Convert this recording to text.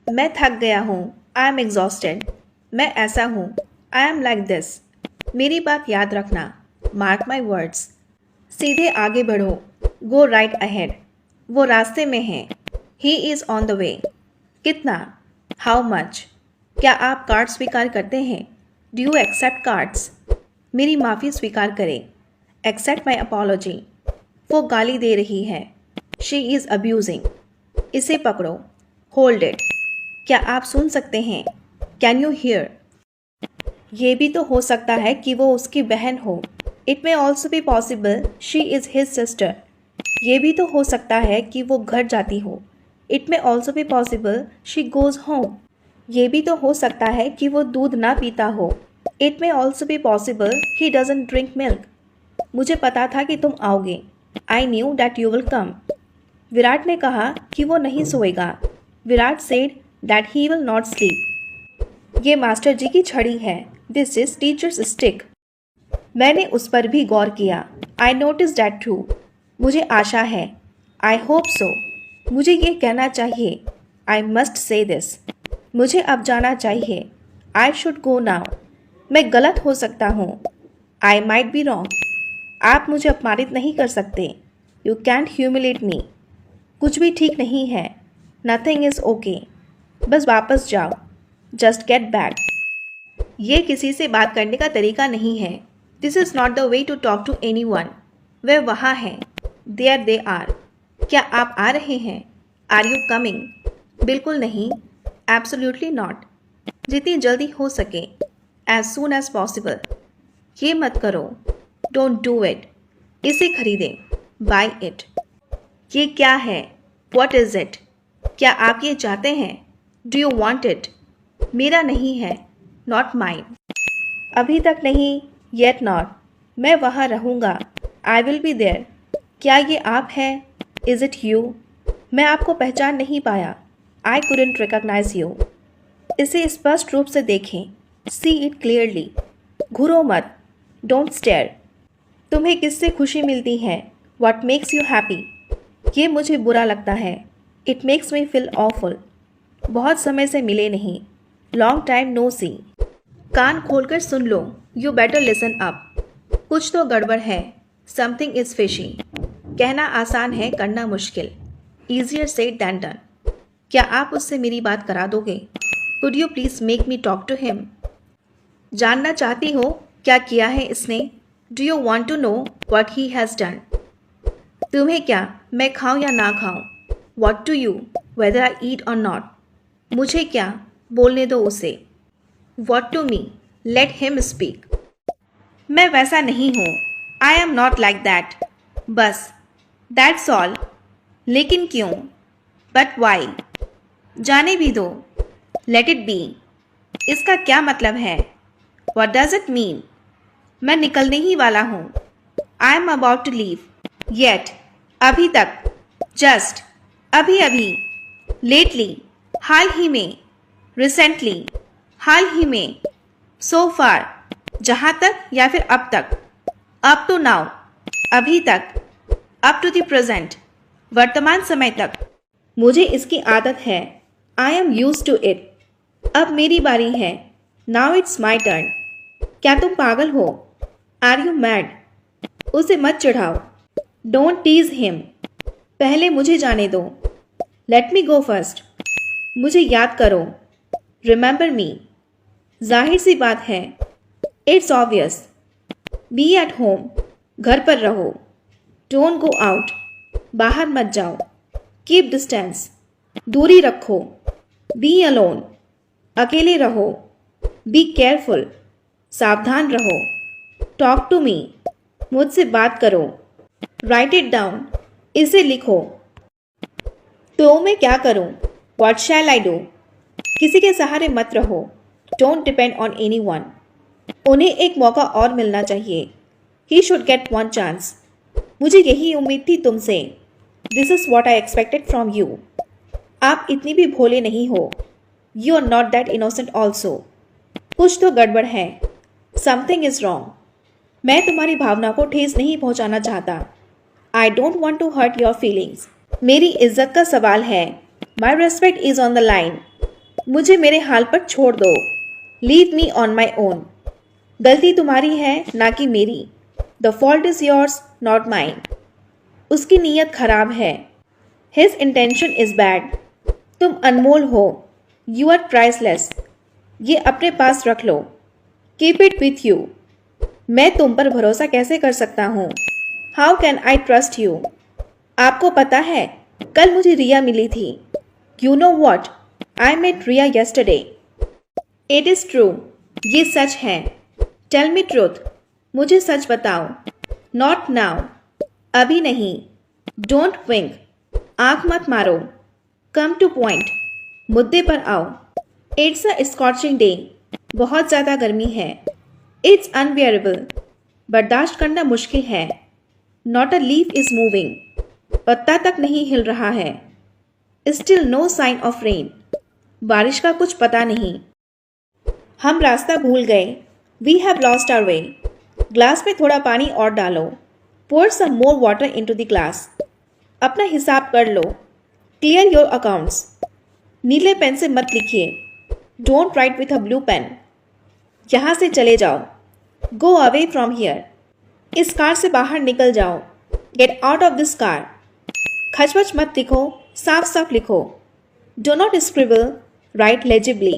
मैं थक गया हूँ। I am exhausted. मैं ऐसा हूँ। I am like this. मेरी बात याद रखना। Mark my words. सीधे आगे बढ़ो। Go right ahead. वो रास्ते में है। He is on the way. कितना? How much? क्या आप कार्ड स्वीकार करते हैं? Do you accept cards? मेरी माफ़ी स्वीकार करें। Accept my apology. वो गाली दे रही है। She is abusing. इसे पकड़ो। Hold it. क्या आप सुन सकते हैं? Can you here? ये भी तो हो सकता है कि वो उसकी बहन हो। It may also be possible she is his sister. ये भी तो हो सकता है कि वो घर जाती हो। It may also be possible she goes home. ये भी तो हो सकता है कि वो दूध ना पीता हो। It may also be possible he doesn't drink milk. मुझे पता था कि तुम आओगे। I knew that you will come. Virat ने कहा कि वो नहीं सोएगा। Virat said that he will not sleep. ये मास्टर जी की छड़ी है। This is teacher's stick. मैंने उस पर भी गौर किया। I notice that too. मुझे आशा है। I hope so. मुझे ये कहना चाहिए। I must say this. मुझे अब जाना चाहिए। I should go now. मैं गलत हो सकता हूँ। I might be wrong. आप मुझे अपमानित नहीं कर सकते। You can't humiliate me. कुछ भी ठीक नहीं है। Nothing is okay. बस वापस जाओ। Just get back. ये किसी से बात करने का तरीका नहीं है। This is not the way to talk to anyone. वे वहाँ हैं। There they are. क्या आप आ रहे हैं? Are you coming? बिल्कुल नहीं। Absolutely not. जितनी जल्दी हो सके। As soon as possible. ये मत करो। Don't do it. इसे खरीदें। Buy it. ये क्या है? What is it? क्या आप ये चाहते हैं? Do you want it? मेरा नहीं है। Not mine. अभी तक नहीं। Yet not. मैं वहाँ रहूँगा। I will be there. क्या ये आप हैं? Is it you? मैं आपको पहचान नहीं पाया। I couldn't recognise you. इसे स्पष्ट रूप से देखें। See it clearly. घूरो मत। Don't stare. तुम्हें किससे खुशी मिलती है? What makes you happy? ये मुझे बुरा लगता है। It makes me feel awful. बहुत समय से मिले नहीं। Long time no see. कान खोलकर सुन लो। You better listen up. कुछ तो गड़बड़ है। Something is fishy. कहना आसान है, करना मुश्किल। Easier said than done. क्या आप उससे मेरी बात करा दोगे? Could you please make me talk to him? जानना चाहती हो क्या किया है इसने? Do you want to know what he has done? तुम्हें क्या मैं खाऊं या ना खाऊं? What to you whether I eat और नॉट? मुझे क्या, बोलने दो उसे। What to me, let him speak. मैं वैसा नहीं हूँ। I am not like that. बस, दैट्स ऑल। लेकिन क्यों? But why? जाने भी दो। Let it be. इसका क्या मतलब है? What does it mean? मैं निकलने ही वाला हूँ। I am about to leave. Yet. अभी तक। जस्ट। अभी अभी। लेटली। हाल ही में। रिसेंटली। हाल ही में। सो फार। जहाँ तक या फिर अब तक। Up to now. अभी तक। Up to the present. वर्तमान समय तक। मुझे इसकी आदत है। I am use to it. अब मेरी बारी है। Now it's my turn. क्या तुम पागल हो? Are you mad? उसे मत चिढ़ाओ। Don't tease him. पहले मुझे जाने दो। Let me go first. मुझे याद करो। Remember me. जाहिर सी बात है। It's obvious. Be at home. घर पर रहो। Don't go out. बाहर मत जाओ। Keep distance. दूरी रखो। Be alone. अकेले रहो। Be careful. सावधान रहो। Talk to me. मुझसे बात करो। Write it down. इसे लिखो। तो मैं क्या करूं? What shall I do? किसी के सहारे मत रहो। Don't depend on any one. उन्हें एक मौका और मिलना चाहिए। He should get one chance. मुझे यही उम्मीद थी तुमसे। This is what I expected from you. आप इतनी भी भोले नहीं हो। You are not that innocent also. कुछ तो गड़बड़ है। Something is wrong. मैं तुम्हारी भावना को ठेस नहीं पहुंचाना चाहता। I don't want to hurt your feelings. मेरी इज्जत का सवाल है। My respect is on the line. मुझे मेरे हाल पर छोड़ दो। Leave me on my own. गलती तुम्हारी है ना कि मेरी। The fault is yours not mine. उसकी नीयत खराब है। His intention is bad. तुम अनमोल हो। You are priceless. ये अपने पास रख लो। Keep it with you. मैं तुम पर भरोसा कैसे कर सकता हूँ? How can I trust you? आपको पता है, कल मुझे रिया मिली थी। You know what? I met Riya yesterday. It is true. ये सच है। Tell me truth. मुझे सच बताओ। Not now. अभी नहीं। Don't wink. आंख मत मारो। Come to point. मुद्दे पर आओ। It's a scorching day. बहुत ज़्यादा गर्मी है। It's unbearable. बर्दाश्त करना मुश्किल है। Not a leaf is moving. पत्ता तक नहीं हिल रहा है। Still no sign of rain. बारिश का कुछ पता नहीं। हम रास्ता भूल गए। We have lost our way. Glass में थोड़ा पानी और डालो। Pour some more water into the glass. अपना हिसाब कर लो। Clear your accounts. नीले पेन से मत लिखिए। Don't write with a blue pen. यहाँ से चले जाओ। Go away from here. इस कार से बाहर निकल जाओ। Get out of this car. खचमच मत लिखो, साफ साफ लिखो। Do not scribble, write लेजिबली।